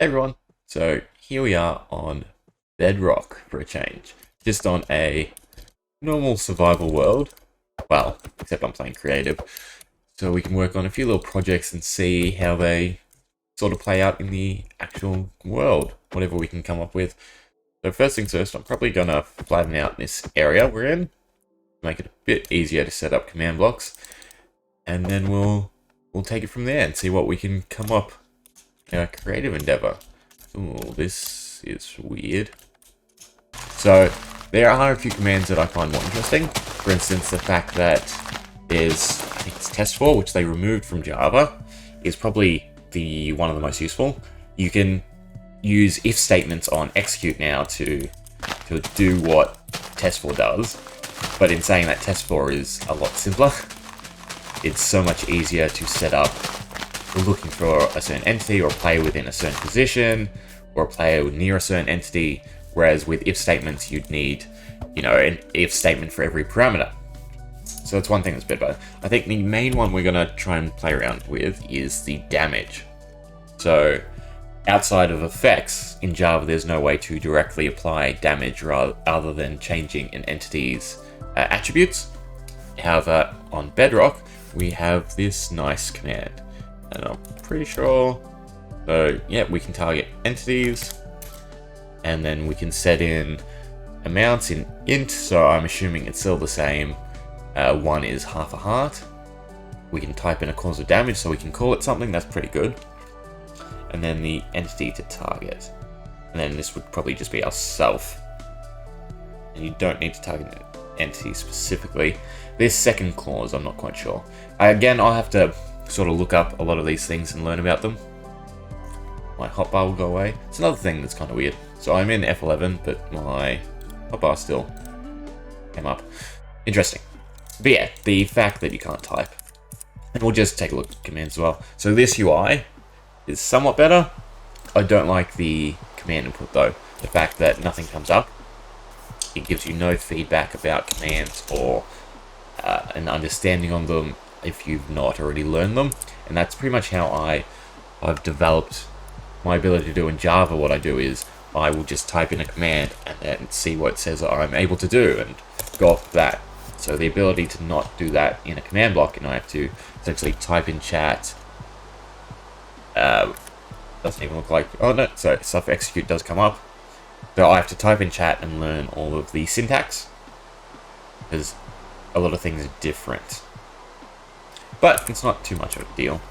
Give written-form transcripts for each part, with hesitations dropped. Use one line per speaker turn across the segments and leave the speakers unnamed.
Hey everyone, so here we are on Bedrock for a change. Just on a normal survival world. Well, except I'm playing creative. So we can work on a few little projects and see how they sort of play out in the actual world. Whatever we can come up with. So first things first, I'm probably going to flatten out this area we're in. Make it a bit easier to set up command blocks. And then we'll take it from there and see what we can come up in a creative endeavor. Ooh, this is weird. So, there are a few commands that I find more interesting. For instance, the fact that there's, I think it's test4, which they removed from Java, is probably one of the most useful. You can use if statements on execute now to do what test4 does. But in saying that, test4 is a lot simpler. It's so much easier to set up looking for a certain entity or a player within a certain position or a player near a certain entity, whereas with if statements you'd need, an if statement for every parameter. So that's one thing that's a bit better. I think the main one we're going to try and play around with is the damage. So outside of effects, in Java there's no way to directly apply damage other than changing an entity's attributes. However, on Bedrock we have this nice command. And I'm pretty sure, so yeah, we can target entities, and then we can set in amounts in int, so I'm assuming it's still the same. One is half a heart. We can type in a cause of damage, so we can call it something, that's pretty good. And then the entity to target. And then this would probably just be ourself. And you don't need to target an entity specifically. This second clause, I'm not quite sure. Again, I'll have to sort of look up a lot of these things and learn about them. My hotbar will go away. It's another thing that's kind of weird. So I'm in F11, but my hotbar still came up. Interesting. But yeah, the fact that you can't type. And we'll just take a look at commands as well. So this UI is somewhat better. I don't like the command input though. The fact that nothing comes up. It gives you no feedback about commands or an understanding on them if you've not already learned them. And that's pretty much how I've developed my ability to do in Java. What I do is I will just type in a command and then see what it says I'm able to do and go off that. So the ability to not do that in a command block, and I have to essentially type in chat. Doesn't even look like, oh no, so stuff execute does come up. So I have to type in chat and learn all of the syntax, because a lot of things are different. But it's not too much of a deal.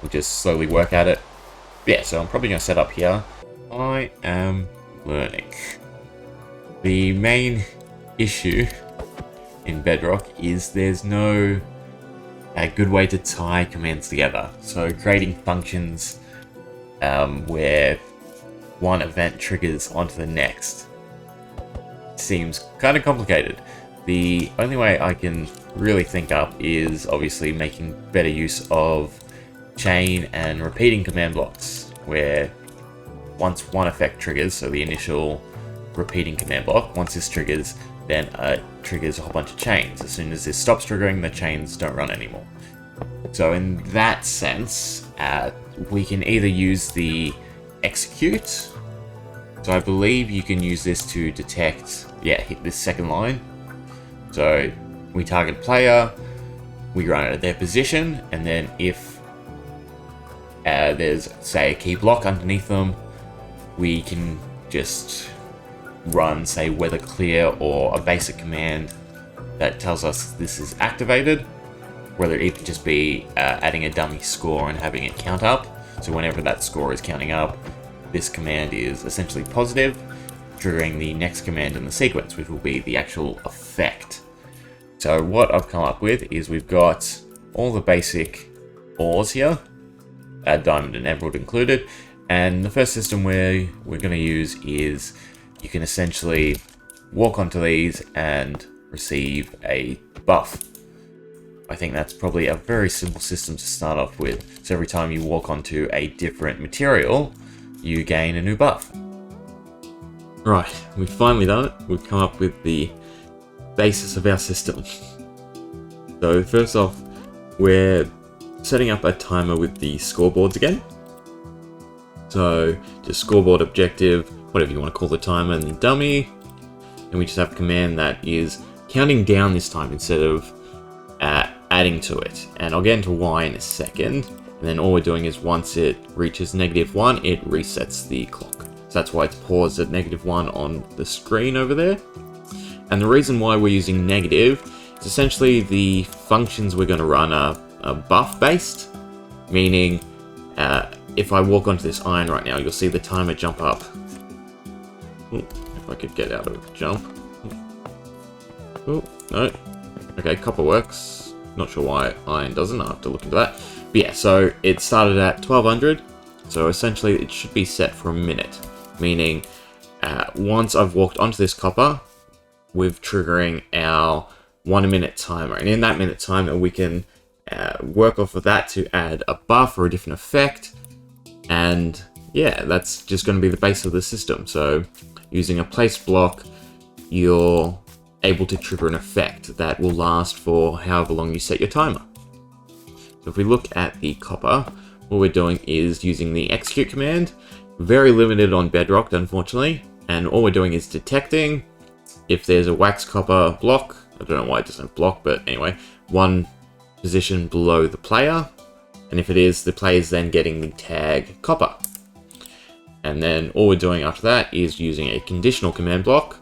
We'll just slowly work at it. Yeah, so I'm probably going to set up here. I am learning. The main issue in Bedrock is there's no good way to tie commands together. So creating functions where one event triggers onto the next seems kind of complicated. The only way I can really think up is obviously making better use of chain and repeating command blocks, where once one effect triggers, so the initial repeating command block, once this triggers, then it triggers a whole bunch of chains. As soon as this stops triggering, the chains don't run anymore. So in that sense, we can either use the execute. So I believe you can use this to detect, hit this second line. So we target player, we run it at their position, and then if there's, say, a key block underneath them, we can just run, say, weather clear or a basic command that tells us this is activated, whether it even just be adding a dummy score and having it count up. So whenever that score is counting up, this command is essentially positive, triggering the next command in the sequence, which will be the actual effect. So what I've come up with is we've got all the basic ores here, diamond and emerald included, and the first system we're going to use is you can essentially walk onto these and receive a buff. I think that's probably a very simple system to start off with. So every time you walk onto a different material, you gain a new buff. Right, we've finally done it. We've come up with the basis of our system. So first off, we're setting up a timer with the scoreboards again. So just scoreboard objective, whatever you want to call the timer, and then dummy. And we just have a command that is counting down this time instead of adding to it. And I'll get into why in a second. And then all we're doing is once it reaches -1, it resets the clock. So that's why it's paused at -1 on the screen over there. And the reason why we're using negative is essentially the functions we're going to run are buff based, meaning if I walk onto this iron right now, you'll see the timer jump up. If I could get out of the jump. Oh, no. Okay, copper works. Not sure why iron doesn't. I'll have to look into that. But yeah, so it started at 1200. So essentially it should be set for a minute. Meaning, once I've walked onto this copper, we're triggering our 1 minute timer. And in that minute timer, we can work off of that to add a buff or a different effect. And yeah, that's just going to be the base of the system. So using a place block, you're able to trigger an effect that will last for however long you set your timer. So if we look at the copper, what we're doing is using the execute command. Very limited on Bedrock, unfortunately. And all we're doing is detecting if there's a wax copper block. I don't know why it doesn't have block, but anyway, one position below the player. And if it is, the player is then getting the tag copper. And then all we're doing after that is using a conditional command block.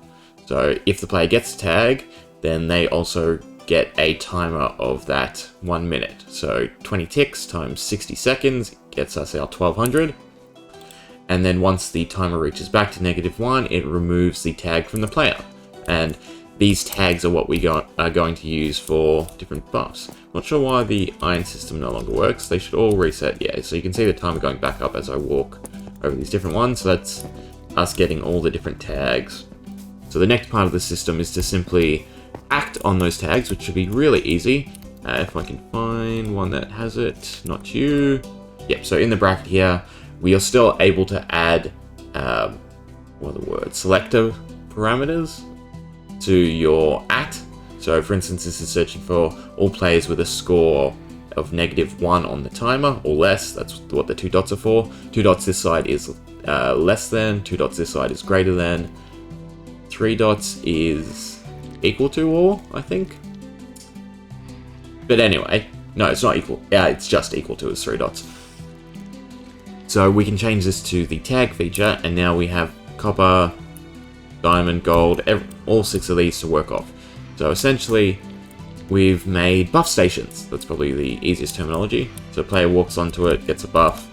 So if the player gets a tag, then they also get a timer of that 1 minute. So 20 ticks times 60 seconds gets us our 1200. And then once the timer reaches back to -1, it removes the tag from the player. And these tags are what we are going to use for different buffs. Not sure why the iron system no longer works. They should all reset. Yeah, so you can see the timer going back up as I walk over these different ones. So that's us getting all the different tags. So the next part of the system is to simply act on those tags, which should be really easy. If I can find one that has it, not you. Yep, so in the bracket here, we are still able to add, what are the words, selector parameters to your act. So for instance, this is searching for all players with a score of -1 on the timer or less. That's what the 2 dots are for. 2 dots this side is less than, 2 dots this side is greater than, 3 dots is equal to or, I think. But anyway, no, it's not equal. Yeah, it's just equal to is 3 dots. So we can change this to the tag feature, and now we have copper, diamond, gold, all 6 of these to work off. So essentially, we've made buff stations. That's probably the easiest terminology. So a player walks onto it, gets a buff.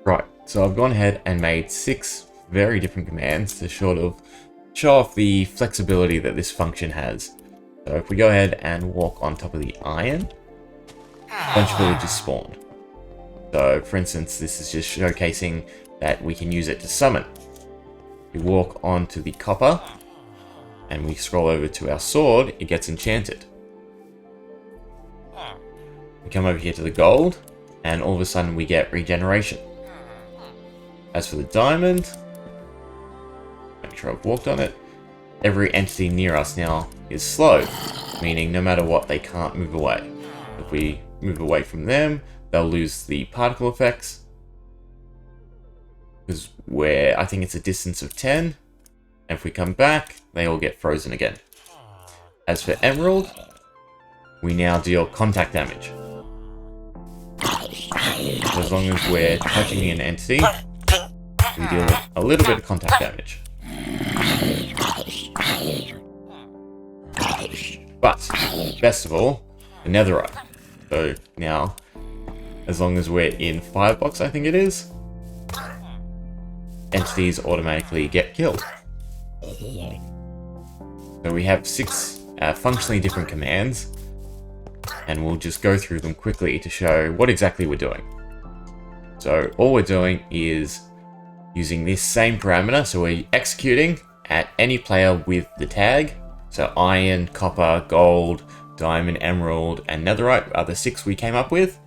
Right, so I've gone ahead and made 6 very different commands to sort of show off the flexibility that this function has. So if we go ahead and walk on top of the iron, a bunch of villages spawn. So for instance, this is just showcasing that we can use it to summon. We walk onto the copper, and we scroll over to our sword, it gets enchanted. We come over here to the gold, and all of a sudden we get regeneration. As for the diamond, make sure I've walked on it, every entity near us now is slow, meaning no matter what, they can't move away. If we move away from them, they'll lose the particle effects, because I think it's a distance of 10, and if we come back, they all get frozen again. As for emerald, we now deal contact damage. So as long as we're touching an entity, we deal a little bit of contact damage. But, best of all, the netherite. So now, as long as we're in firebox, I think it is, entities automatically get killed. So we have 6 functionally different commands, and we'll just go through them quickly to show what exactly we're doing. So all we're doing is using this same parameter, so we're executing at any player with the tag. So iron, copper, gold, diamond, emerald, and netherite are the 6 we came up with.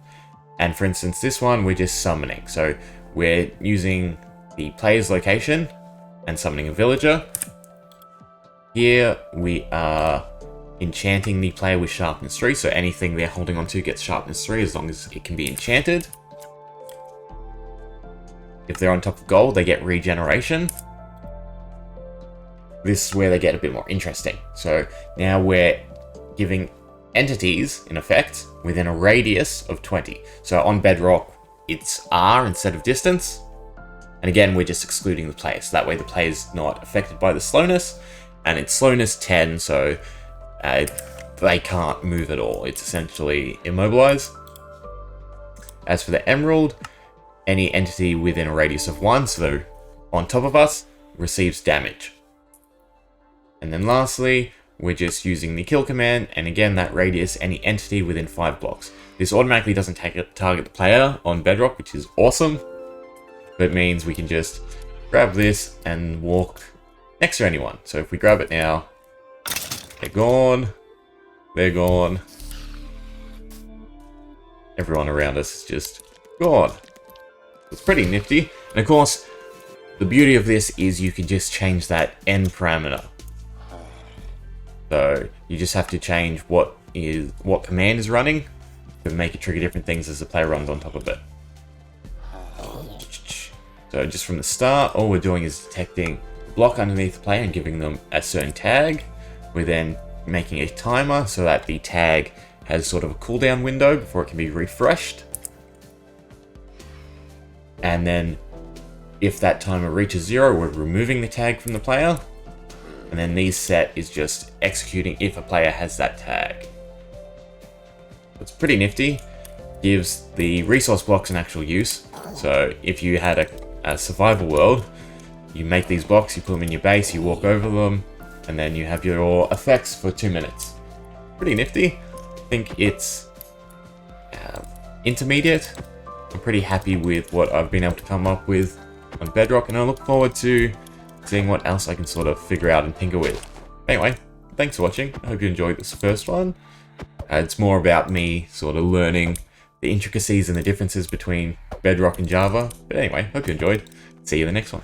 And for instance, this one, we're just summoning. So we're using the player's location and summoning a villager. Here we are enchanting the player with sharpness 3, so anything they're holding onto gets sharpness 3 as long as it can be enchanted. if they're on top of gold, they get regeneration. This is where they get a bit more interesting. So now we're giving entities, in effect, within a radius of 20. So on Bedrock, it's R instead of distance. And again, we're just excluding the player. So that way the player's not affected by the slowness. And it's slowness 10, so they can't move at all. It's essentially immobilized. As for the emerald, any entity within a radius of 1, so on top of us, receives damage. And then lastly, we're just using the kill command, and again, that radius, any entity within 5 blocks. This automatically doesn't target the player on Bedrock, which is awesome. But it means we can just grab this and walk next to anyone. So if we grab it now, they're gone. They're gone. Everyone around us is just gone. It's pretty nifty. And of course, the beauty of this is you can just change that end parameter. So you just have to change what command is running to make it trigger different things as the player runs on top of it. So just from the start, all we're doing is detecting a block underneath the player and giving them a certain tag. We're then making a timer so that the tag has sort of a cooldown window before it can be refreshed. And then if that timer reaches 0, we're removing the tag from the player. And then these set is just executing if a player has that tag. It's pretty nifty. Gives the resource blocks an actual use. So if you had a survival world, you make these blocks, you put them in your base, you walk over them, and then you have your effects for 2 minutes. Pretty nifty. I think it's intermediate. I'm pretty happy with what I've been able to come up with on Bedrock, and I look forward to seeing what else I can sort of figure out and tinker with. Anyway, thanks for watching. I hope you enjoyed this first one. It's more about me sort of learning the intricacies and the differences between Bedrock and Java. But anyway, hope you enjoyed. See you in the next one.